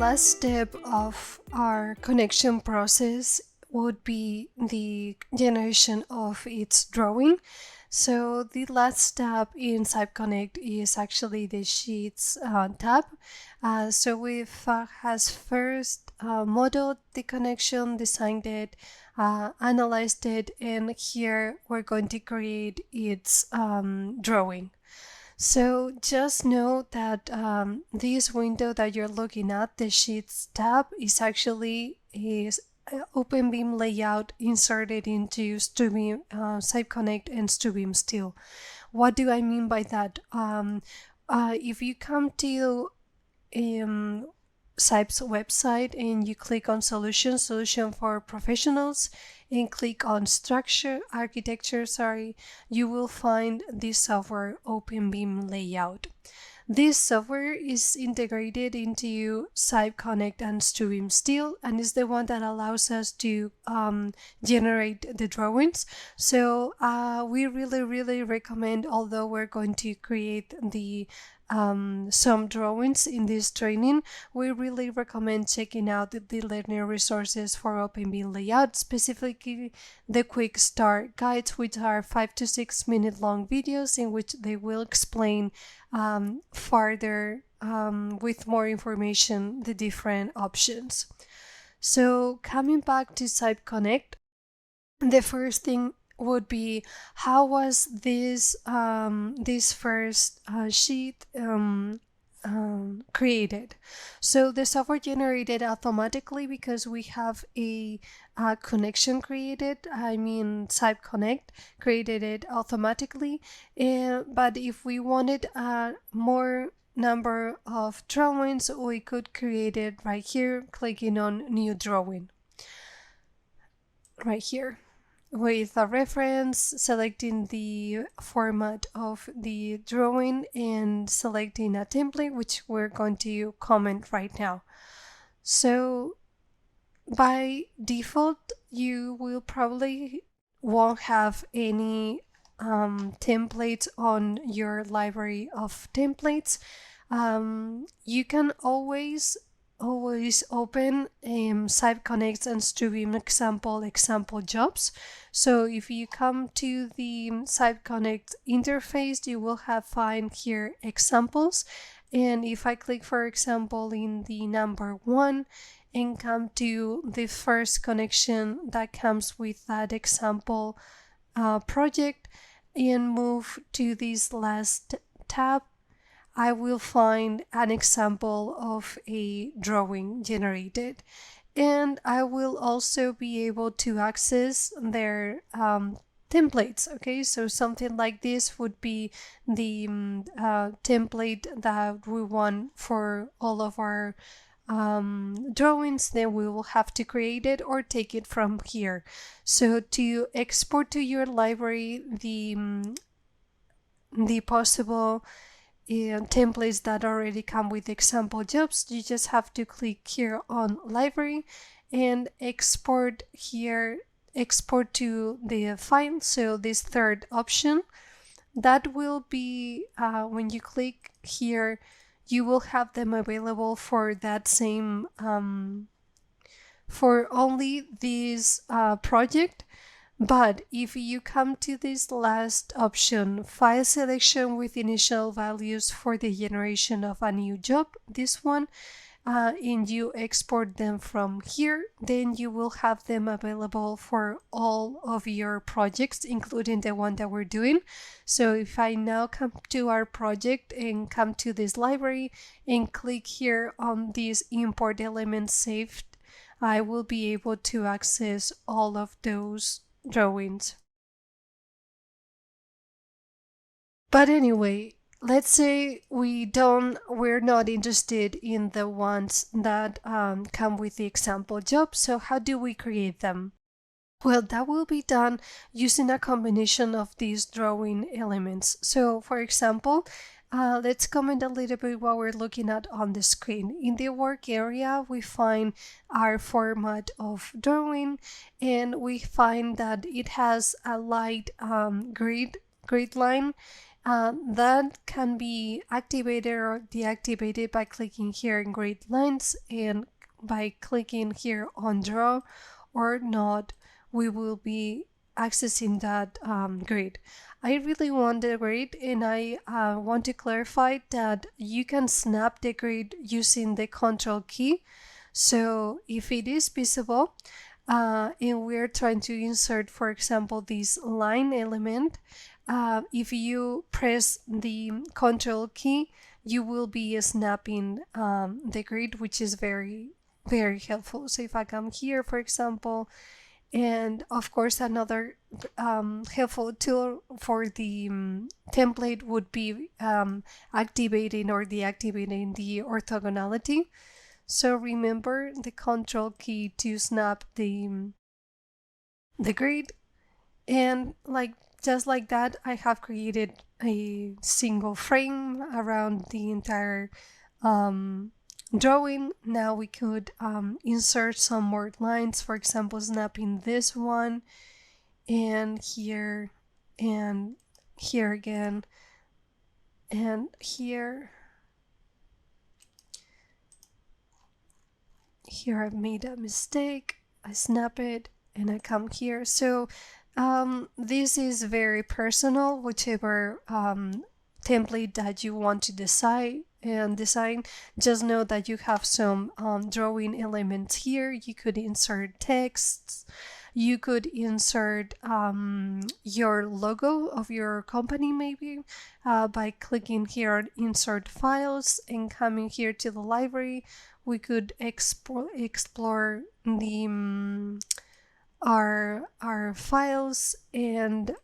last step of our connection process would be the generation of its drawing. So the last step in CYPE Connect is actually the Sheets tab. So we've has first modeled the connection, designed it, analyzed it, and here we're going to create its drawing. So just know that this window that you're looking at, the Sheets tab, is actually a OpenBIM layout inserted into StruBIM, CYPE Connect and StruBIM Steel. What do I mean by that? If you come to CYPE's website and you click on solution for professionals and click on architecture, you will find this software OpenBIM layout. This software is integrated into CYPE Connect and StruBIM Steel and is the one that allows us to generate the drawings. So we really recommend, although we're going to create the some drawings in this training, we really recommend checking out the learning resources for OpenBIM layout, specifically the quick start guides, which are 5 to 6 minute long videos in which they will explain further with more information the different options. So coming back to CYPE Connect, the first thing would be, how was this first sheet created? So the software generated automatically because we have a connection created. I mean, CYPE Connect created it automatically. But if we wanted more number of drawings, we could create it right here, clicking on New Drawing. Right here, with a reference, selecting the format of the drawing and selecting a template, which we're going to comment right now. So by default, you will probably won't have any templates on your library of templates. You can always open CYPE Connect and StruBIM example jobs. So if you come to the CYPE Connect interface, you will find here examples. And if I click, for example, in the number 1 and come to the first connection that comes with that example project and move to this last tab, I will find an example of a drawing generated, and I will also be able to access their templates. Okay, so something like this would be the template that we want for all of our drawings. Then we will have to create it or take it from here. So to export to your library the possible templates that already come with example jobs, you just have to click here on library and export here, export to the file. So this third option, that will be when you click here, you will have them available for that same for only this project. But if you come to this last option, file selection with initial values for the generation of a new job, this one, and you export them from here, then you will have them available for all of your projects, including the one that we're doing. So if I now come to our project and come to this library and click here on these import elements saved, I will be able to access all of those drawings. But anyway, let's say we're not interested in the ones that come with the example job. So how do we create them? Well, that will be done using a combination of these drawing elements. So for example, let's comment a little bit what we're looking at on the screen. In the work area, we find our format of drawing, and we find that it has a light grid line, That can be activated or deactivated by clicking here in grid lines, and by clicking here on draw or not, we will be accessing that grid. I really want the grid, and I want to clarify that you can snap the grid using the control key. So if it is visible, and we're trying to insert, for example, this line element, if you press the control key, you will be snapping the grid, which is very, very helpful. So if I come here, for example, and of course another helpful tool for the template would be activating or deactivating the orthogonality. So remember the control key to snap the grid, and just like that, I have created a single frame around the entire drawing. Now we could insert some more lines, for example, snapping this one, and here again, and here. Here I've made a mistake. I snap it and I come here. So this is very personal, whichever template that you want to design. Just know that you have some drawing elements here. You could insert texts. You could insert your logo of your company, maybe by clicking here on insert files and coming here to the library. We could explore the our files, and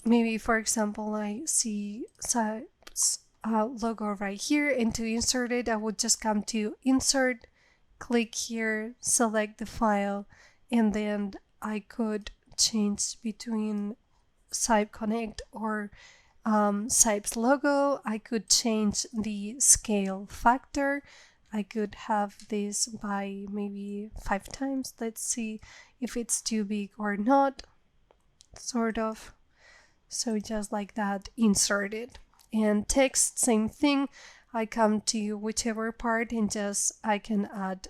maybe, for example, I see CYPE's logo right here, and to insert it, I would just come to insert, click here, select the file, and then I could change between CYPE Connect or CYPE's logo. I could change the scale factor. I could have this by maybe 5 times. Let's see if it's too big or not, sort of. So just like that, insert it. And text, same thing. I come to whichever part and just I can add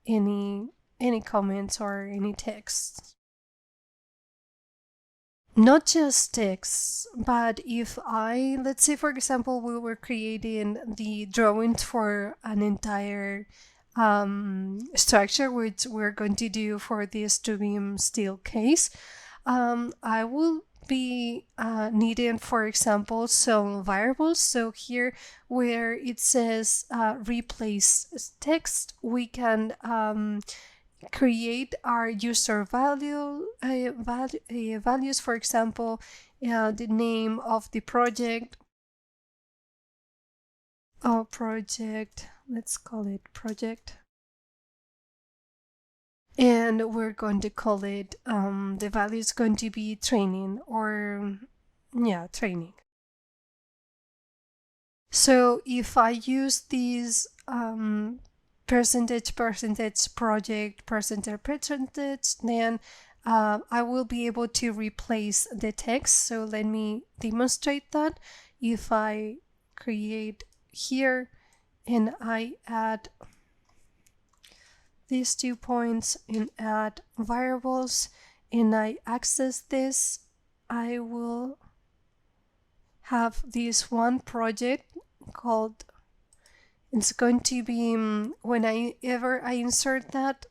any comments or any text. Not just text, but if let's say, for example, we were creating the drawings for an entire structure, which we're going to do for this StruBIM Steel case, I will be needing, for example, some variables. So here where it says replace text, we can create our user values, for example, the name of the project, let's call it project, and we're going to call it the value is going to be training, or training. So if I use these percentage project percentage, then I will be able to replace the text. So let me demonstrate that. If I create here and I add these 2 points and add variables and I access this, I will have this one project called, it's going to be whenever I insert that,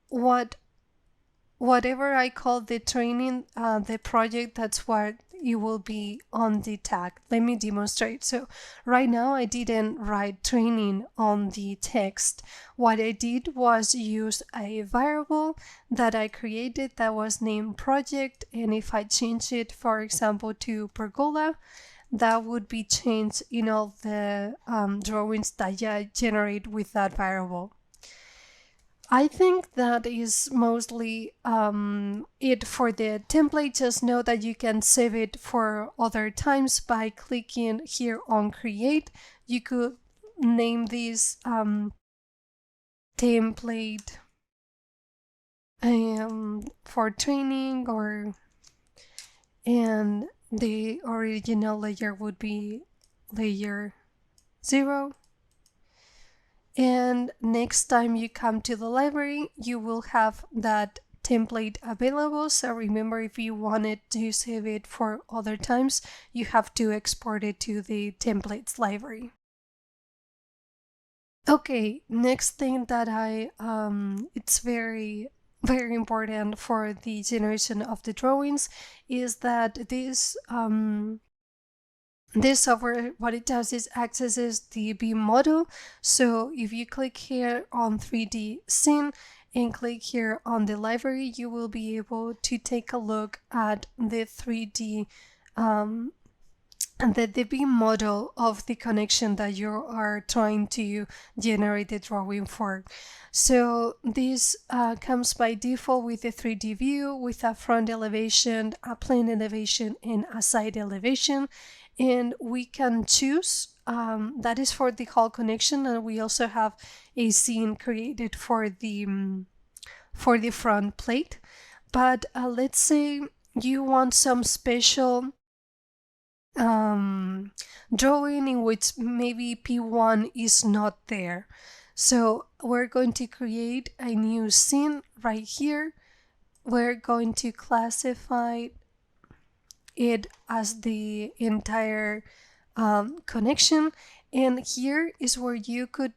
whatever I call the training, the project, that's what it will be on the tag. Let me demonstrate. So right now I didn't write training on the text. What I did was use a variable that I created that was named project, and if I change it, for example, to pergola, that would be changed in all the drawings that I generate with that variable. I think that is mostly it for the template. Just know that you can save it for other times by clicking here on create. You could name this template for training, and the original layer would be layer 0. And next time you come to the library, you will have that template available. So remember, if you wanted to save it for other times, you have to export it to the templates library. Okay, next thing that it's very important for the generation of the drawings is that this software, what it does is accesses the BIM model. So if you click here on 3D scene and click here on the library, you will be able to take a look at the 3D and the BIM model of the connection that you are trying to generate the drawing for. So this comes by default with a 3D view with a front elevation, a plane elevation, and a side elevation. And we can choose, that is for the whole connection, and we also have a scene created for the front plate. But let's say you want some special drawing in which maybe P1 is not there. So we're going to create a new scene right here. We're going to classify it as the entire connection, and here is where you could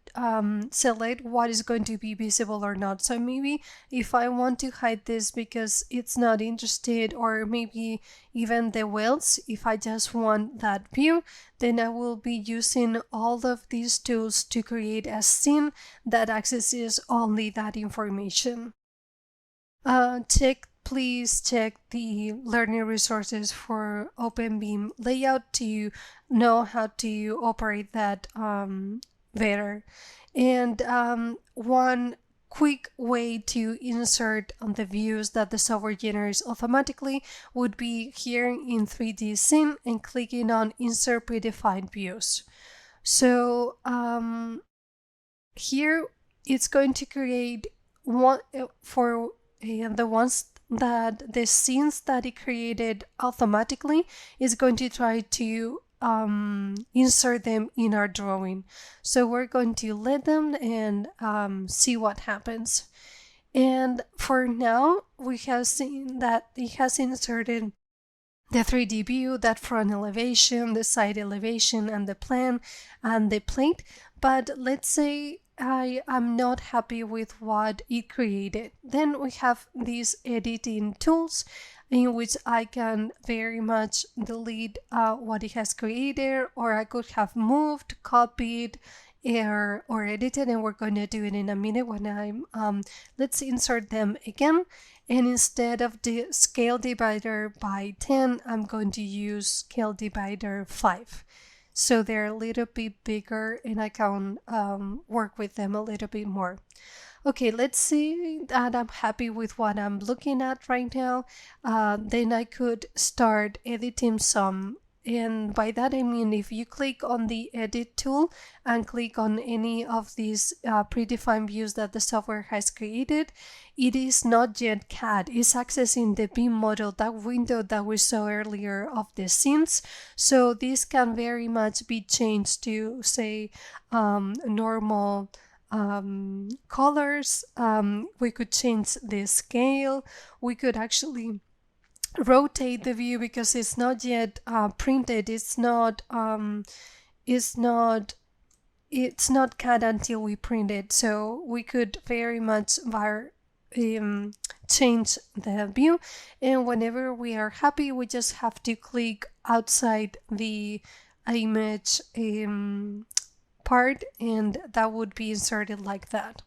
select what is going to be visible or not. So maybe if I want to hide this because it's not interested, or maybe even the welds, if I just want that view, then I will be using all of these tools to create a scene that accesses only that information. Please check the learning resources for OpenBIM layout to know how to operate that better. And one quick way to insert on the views that the software generates automatically would be here in 3D scene and clicking on Insert Predefined Views. So here it's going to create one for the ones that the scenes that it created automatically is going to try to insert them in our drawing. So we're going to let them and see what happens. And for now, we have seen that it has inserted the 3D view, that front elevation, the side elevation, and the plan and the plate. But let's say I am not happy with what it created. Then we have these editing tools in which I can very much delete what it has created, or I could have moved, copied, or edited, and we're going to do it in a minute when I'm let's insert them again. And instead of the scale divider by 10, I'm going to use scale divider 5. So they're a little bit bigger and I can work with them a little bit more. Okay, let's see that I'm happy with what I'm looking at right now. Then I could start editing some. And by that I mean if you click on the edit tool and click on any of these predefined views that the software has created, it is not yet CAD. It's accessing the BIM model, that window that we saw earlier of the scenes. So this can very much be changed to, say, normal colors. We could change the scale. We could actually rotate the view because it's not yet printed. It's not CAD until we print it. So we could very much change the view, and whenever we are happy, we just have to click outside the image part, and that would be inserted like that.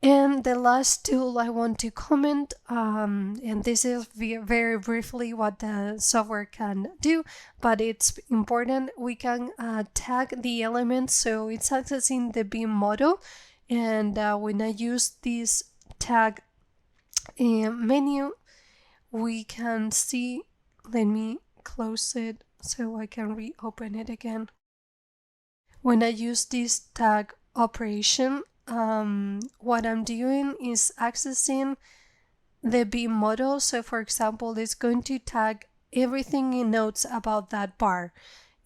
And the last tool I want to comment, and this is very briefly what the software can do, but it's important. We can tag the elements, so it's accessing the BIM model. And when I use this tag menu, we can see, let me close it so I can reopen it again. When I use this tag operation, what I'm doing is accessing the BIM model. So for example, it's going to tag everything it notes about that bar.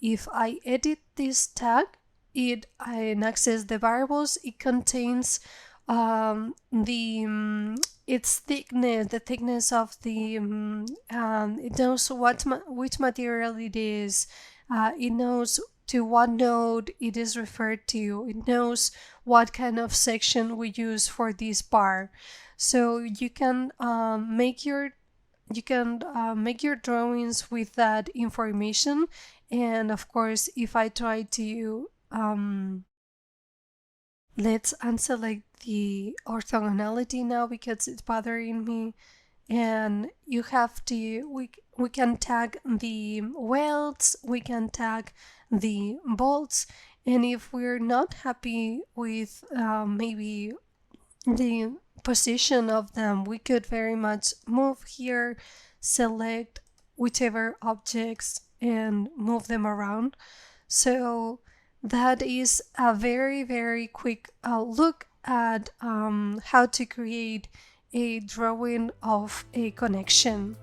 If I edit this tag, and access the variables, it contains its thickness, the thickness of the, it knows which material it is, it knows to what node it is referred to, it knows what kind of section we use for this bar. So you can make your drawings with that information. And of course, if I try to let's unselect the orthogonality now because it's bothering me, and we can tag the welds, we can tag the bolts, and if we're not happy with maybe the position of them, we could very much move here, select whichever objects and move them around. So that is a very, very quick look at how to create a drawing of a connection.